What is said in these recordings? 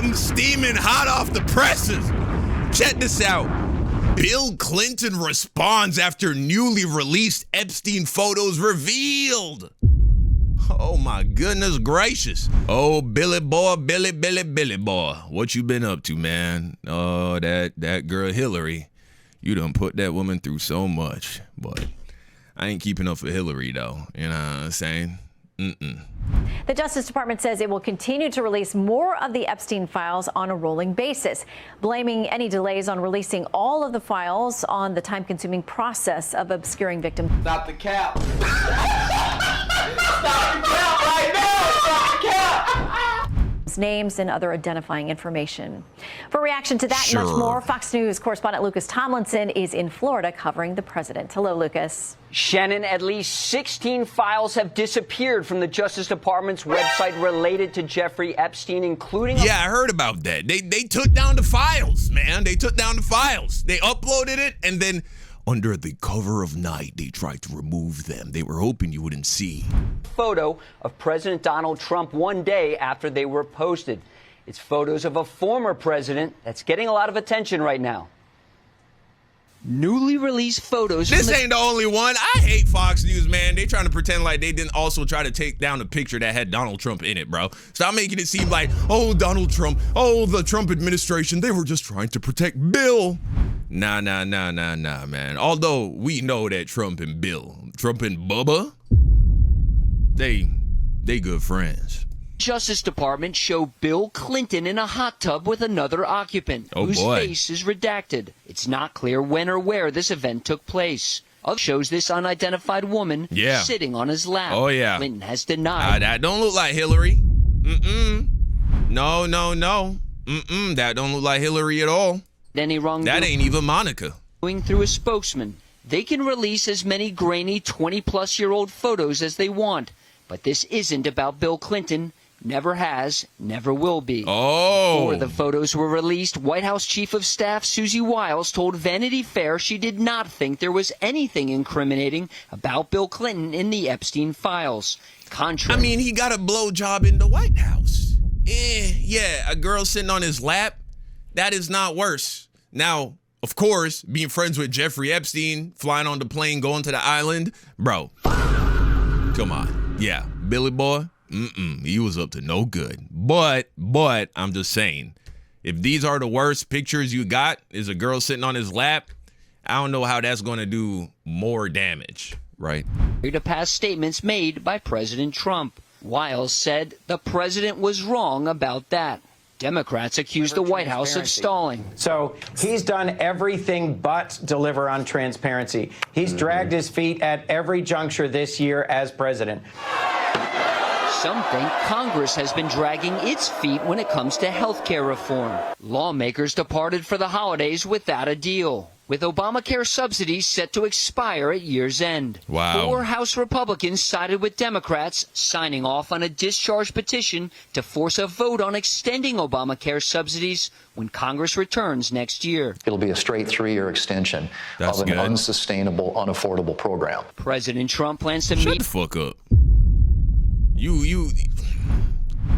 Something steaming hot off the presses. Check this out. Bill Clinton responds after newly released Epstein photos revealed. Oh my goodness gracious. Oh, Billy boy, Billy boy. What you been up to, man? Oh, that girl Hillary. You done put that woman through so much. But I ain't keeping up for Hillary, though. You know what I'm saying? The Justice Department says it will continue to release more of the Epstein files on a rolling basis, blaming any delays on releasing all of the files on the time-consuming process of obscuring victims. Stop the cap. Stop the cap right now. Stop the cap. Names and other identifying information. For reaction to that and much more, Fox News correspondent Lucas Tomlinson is in Florida covering the president. Hello, Lucas. Shannon, at least 16 files have disappeared from the Justice Department's website related to Jeffrey Epstein, including... Yeah, I heard about that. They took down the files, man. They took down the files. They uploaded it, and then under the cover of night, they tried to remove them. They were hoping you wouldn't see. Photo of President Donald Trump one day after they were posted. It's photos of a former president that's getting a lot of attention right now. Newly released photos. This ain't the only one. I hate Fox News, man. They trying to pretend like they didn't also try to take down a picture that had Donald Trump in it, bro. Stop making it seem like, oh, Donald Trump, oh, the Trump administration, they were just trying to protect Bill. Nah, man. Although we know that Trump and Bubba, they good friends. Justice Department show Bill Clinton in a hot tub with another occupant whose face is redacted. It's not clear when or where this event took place. Other shows this unidentified woman sitting on his lap. Oh, yeah. Clinton has denied. That don't look like Hillary. No. That don't look like Hillary at all. Any wrongdoing. That ain't even Monica. Going through a spokesman. They can release as many grainy 20-plus-year-old photos as they want. But this isn't about Bill Clinton. Never has, never will be. Before the photos were released, White House Chief of Staff Susie Wiles told Vanity Fair she did not think there was anything incriminating about Bill Clinton in the Epstein files. Contrary. I mean, he got a blowjob in the White House. Yeah, a girl sitting on his lap. That is not worse. Now, of course, being friends with Jeffrey Epstein, flying on the plane, going to the island, bro. Come on. Yeah, Billy boy. He was up to no good. But I'm just saying, if these are the worst pictures you got, is a girl sitting on his lap, I don't know how that's going to do more damage, right? To pass statements made by President Trump. Wiles said the president was wrong about that. Democrats accused the White House of stalling. So he's done everything but deliver on transparency. He's dragged his feet at every juncture this year as president. Some think Congress has been dragging its feet when it comes to health care reform. Lawmakers departed for the holidays without a deal, with Obamacare subsidies set to expire at year's end. Wow. 4 House Republicans sided with Democrats, signing off on a discharge petition to force a vote on extending Obamacare subsidies when Congress returns next year. It'll be a straight 3-year extension of an unsustainable, unaffordable program. President Trump plans to Shut the fuck up.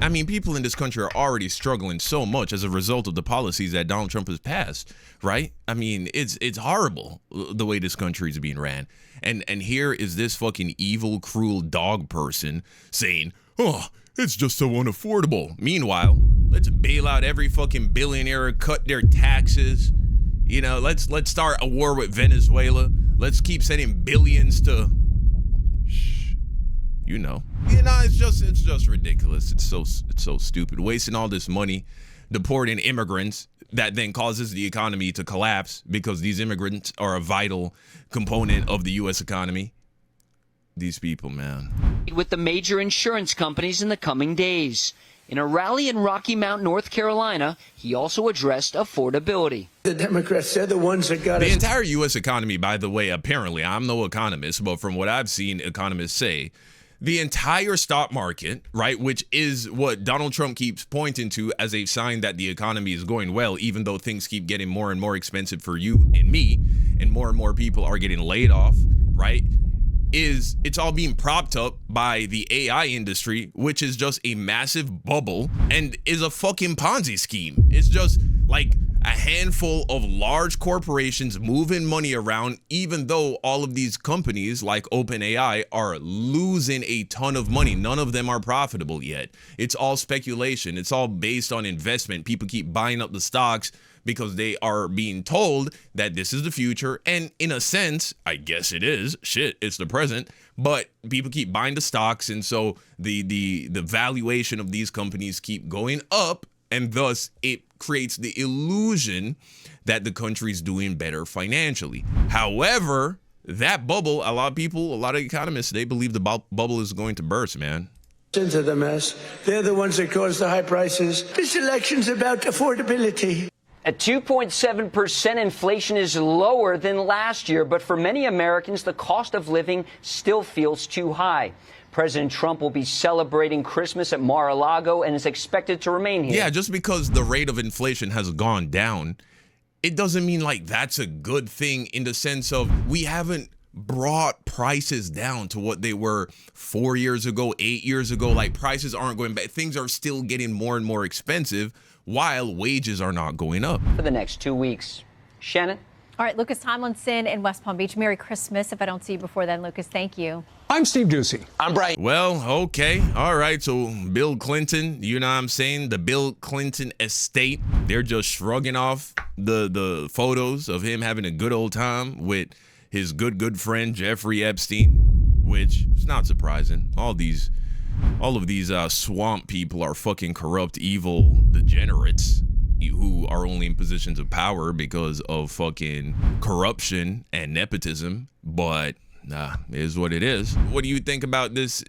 I mean, people in this country are already struggling so much as a result of the policies that Donald Trump has passed, right? I mean, it's horrible the way this country is being ran. And here is this fucking evil, cruel dog person saying, oh, it's just so unaffordable. Meanwhile, let's bail out every fucking billionaire, cut their taxes. You know, let's start a war with Venezuela. Let's keep sending billions to... You know, it's just ridiculous. It's so stupid. Wasting all this money, deporting immigrants that then causes the economy to collapse because these immigrants are a vital component of the U.S. economy. These people, man. With the major insurance companies in the coming days. In a rally in Rocky Mount, North Carolina, he also addressed affordability. The Democrats said the ones that got the entire U.S. economy, by the way, apparently, I'm no economist, but from what I've seen economists say, the entire stock market, right, which is what Donald Trump keeps pointing to as a sign that the economy is going well, even though things keep getting more and more expensive for you and me, and more people are getting laid off, right? is it's all being propped up by the AI industry, which is just a massive bubble and is a fucking Ponzi scheme. It's just like a handful of large corporations moving money around, even though all of these companies like OpenAI are losing a ton of money. None of them are profitable yet. It's all speculation. It's all based on investment. People keep buying up the stocks because they are being told that this is the future. And in a sense, I guess it is. Shit, it's the present. But people keep buying the stocks. And so the valuation of these companies keep going up. And thus it creates the illusion that the country's doing better financially. However, that bubble, a lot of people, a lot of economists, they believe the bubble is going to burst, man. Into the mess. They're the ones that cause the high prices. This election's about affordability. At 2.7%, inflation is lower than last year, but for many Americans, the cost of living still feels too high. President Trump will be celebrating Christmas at Mar-a-Lago and is expected to remain here. Yeah, just because the rate of inflation has gone down, it doesn't mean like that's a good thing in the sense of we haven't brought prices down to what they were 4 years ago, 8 years ago. Like prices aren't going back. Things are still getting more and more expensive while wages are not going up. For the next 2 weeks. Shannon? All right, Lucas Tomlinson in West Palm Beach. Merry Christmas. If I don't see you before then, Lucas, thank you. I'm Steve Ducey. I'm Brian. Well, okay. All right. So Bill Clinton, you know what I'm saying? The Bill Clinton estate, they're just shrugging off the photos of him having a good old time with his good friend, Jeffrey Epstein, which is not surprising. All of these swamp people are fucking corrupt, evil degenerates who are only in positions of power because of fucking corruption and nepotism. But nah, it is what it is. What do you think about this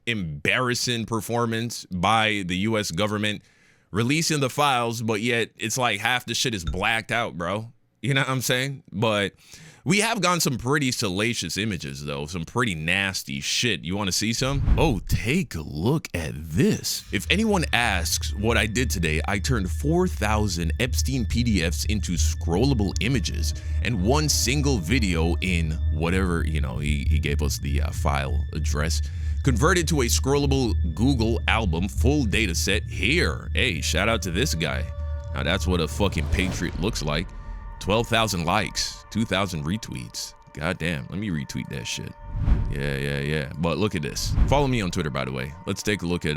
embarrassing performance by the U.S. government releasing the files, but yet it's like half the shit is blacked out, bro? You know what I'm saying? But we have gotten some pretty salacious images, though. Some pretty nasty shit. You want to see some? Oh, take a look at this. If anyone asks what I did today, I turned 4,000 Epstein PDFs into scrollable images and one single video in whatever, you know, he gave us the file address. Converted to a scrollable Google album full data set here. Hey, shout out to this guy. Now that's what a fucking patriot looks like. 12,000 likes, 2,000 retweets. God damn, let me retweet that shit. Yeah. But look at this. Follow me on Twitter, by the way. Let's take a look at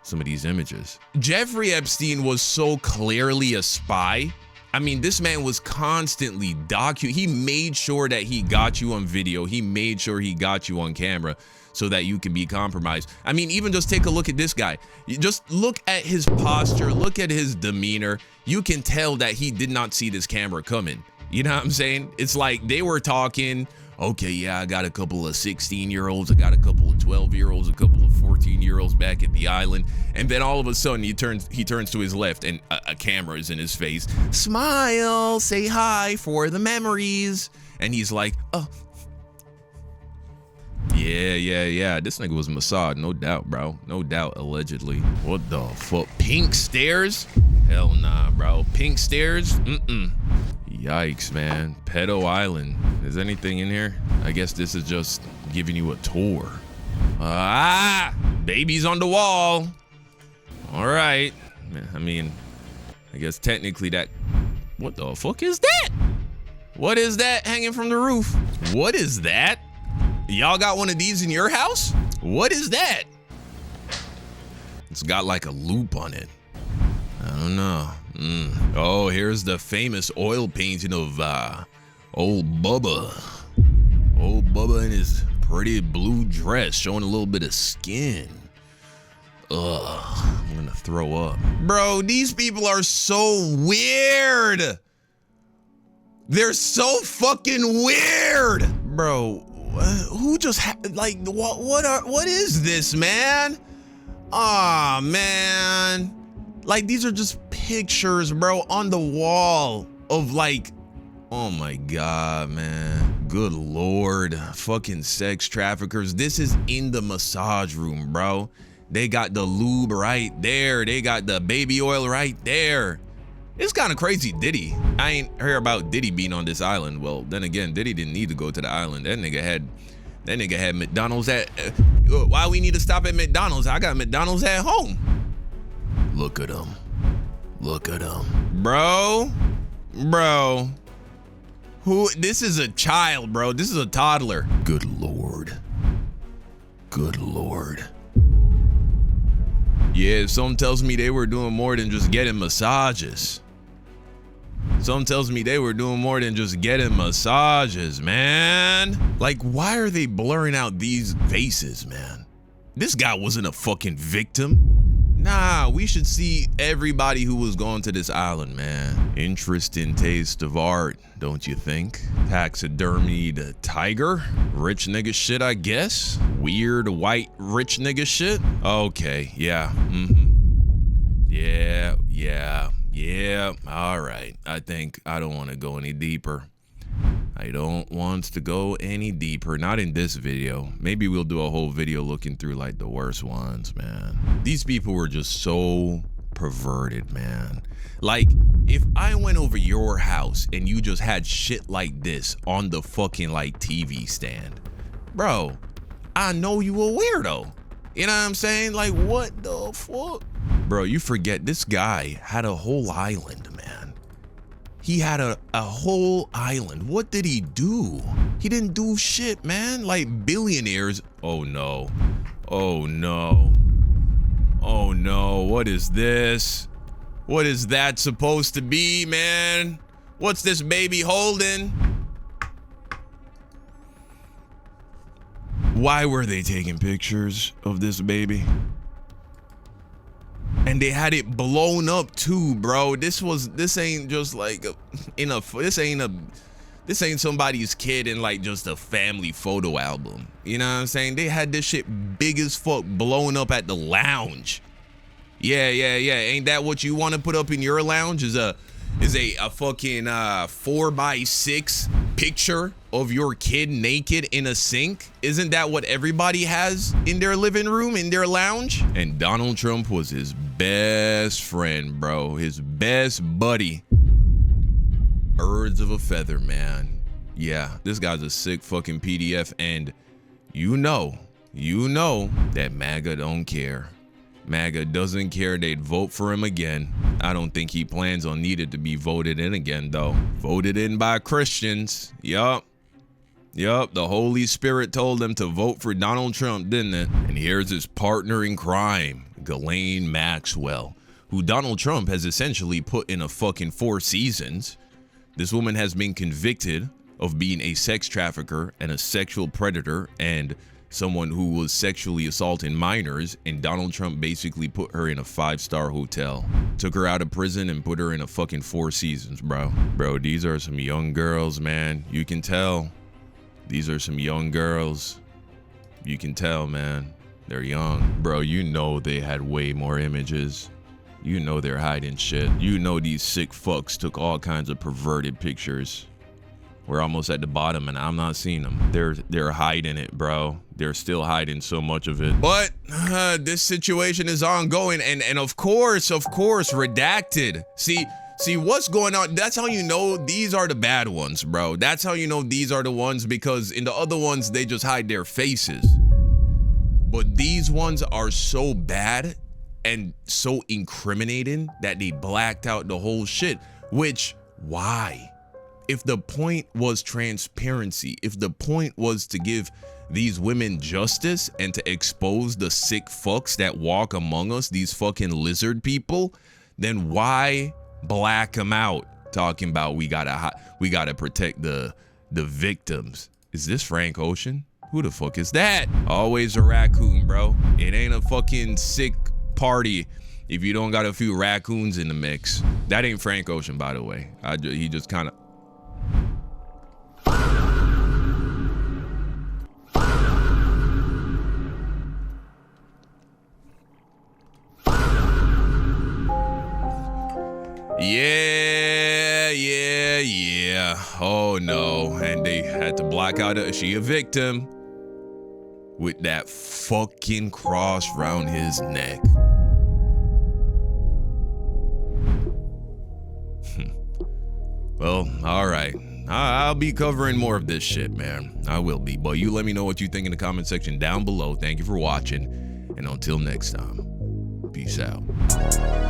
some of these images. Jeffrey Epstein was so clearly a spy. I mean, this man was constantly he made sure that he got you on video. He made sure he got you on camera so that you can be compromised. I mean, even just take a look at this guy. You just look at his posture, look at his demeanor. You can tell that he did not see this camera coming. You know what I'm saying? It's like they were talking, okay, yeah, I got a couple of 16-year-olds, I got a couple of 12-year-olds, a couple of 14-year-olds back at the island. And then all of a sudden he turns to his left and a camera is in his face. Smile, say hi for the memories. And he's like, oh. Yeah. This nigga was Mossad, no doubt, bro. No doubt, allegedly. What the fuck? Pink stairs? Hell nah, bro. Pink stairs? Yikes, man. Pedo Island. Is anything in here? I guess this is just giving you a tour. Babies on the wall. All right. I mean, I guess technically that... What the fuck is that? What is that hanging from the roof? What is that? Y'all got one of these in your house? What is that? It's got like a loop on it. I don't know. Oh, here's the famous oil painting of old Bubba. Old Bubba in his pretty blue dress showing a little bit of skin. Ugh, I'm gonna throw up. Bro, these people are so weird. They're so fucking weird. Bro, who just what is this, man? Aw, man. Like, these are just pictures, bro, on the wall of like, oh my God, man. Good Lord. Fucking sex traffickers. This is in the massage room, bro. They got the lube right there. They got the baby oil right there. It's kind of crazy, Diddy. I ain't heard about Diddy being on this island. Well, then again, Diddy didn't need to go to the island. That nigga had That nigga had McDonald's at, why we need to stop at McDonald's? I got McDonald's at home. Look at him. Look at him. Bro. This is a child, bro. This is a toddler. Good Lord. Good Lord. Yeah, some tells me they were doing more than just getting massages. Some tells me they were doing more than just getting massages, man. Like, why are they blurring out these faces, man? This guy wasn't a fucking victim. Nah, we should see everybody who was going to this island, man. Interesting taste of art, don't you think? Taxidermied tiger? Rich nigga shit, I guess? Weird white rich nigga shit? Okay, yeah, Yeah, all right. I think I don't want to go any deeper. I don't want to go any deeper. Not in this video. Maybe we'll do a whole video looking through like the worst ones, man. These people were just so perverted, man. Like, if I went over your house and you just had shit like this on the fucking like TV stand, bro, I know you a weirdo. You know what I'm saying? Like, what the fuck? Bro, you forget this guy had a whole island, man. He had a whole island. What did he do? He didn't do shit, man. Like billionaires. Oh no. Oh no. Oh no. What is this? What is that supposed to be, man? What's this baby holding? Why were they taking pictures of this baby? And they had it blown up too, bro. This ain't just like this ain't somebody's kid in like just a family photo album. You know what I'm saying? They had this shit big as fuck blown up at the lounge. Yeah. Ain't that what you want to put up in your lounge? Is a fucking 4x6 picture of your kid naked in a sink? Isn't that what everybody has in their living room, in their lounge? And Donald Trump was his best friend, bro. His best buddy. Birds of a feather, man. Yeah, this guy's a sick fucking PDF, and you know that MAGA don't care. MAGA doesn't care. They'd vote for him again. I don't think he plans on needing to be voted in again, though. Voted in by Christians. Yup. The Holy Spirit told them to vote for Donald Trump, didn't it? And here's his partner in crime, Ghislaine Maxwell, who Donald Trump has essentially put in a fucking 4 seasons. This woman has been convicted of being a sex trafficker and a sexual predator and someone who was sexually assaulting minors, and Donald Trump basically put her in a 5-star hotel. Took her out of prison and put her in a fucking 4 seasons, bro. Bro, these are some young girls, man. You can tell. These are some young girls. You can tell, man. They're young. Bro, you know they had way more images. You know they're hiding shit. You know these sick fucks took all kinds of perverted pictures. We're almost at the bottom and I'm not seeing them. They're hiding it, bro. They're still hiding so much of it. But this situation is ongoing, and of course, redacted. See what's going on? That's how you know these are the bad ones, bro. That's how you know these are the ones, because in the other ones, they just hide their faces. But these ones are so bad and so incriminating that they blacked out the whole shit. Which, why? If the point was transparency, if the point was to give these women justice and to expose the sick fucks that walk among us, these fucking lizard people, then why black them out? Talking about we gotta protect the victims. Is this Frank Ocean? Who the fuck is that? Always a raccoon, bro. It ain't a fucking sick party if you don't got a few raccoons in the mix. That ain't Frank Ocean, by the way. He just kind of. Yeah. Oh no. And they had to block out she a victim with that fucking cross round his neck. Well, all right. I'll be covering more of this shit, man. I will be. But you let me know what you think in the comment section down below. Thank you for watching. And until next time, peace out.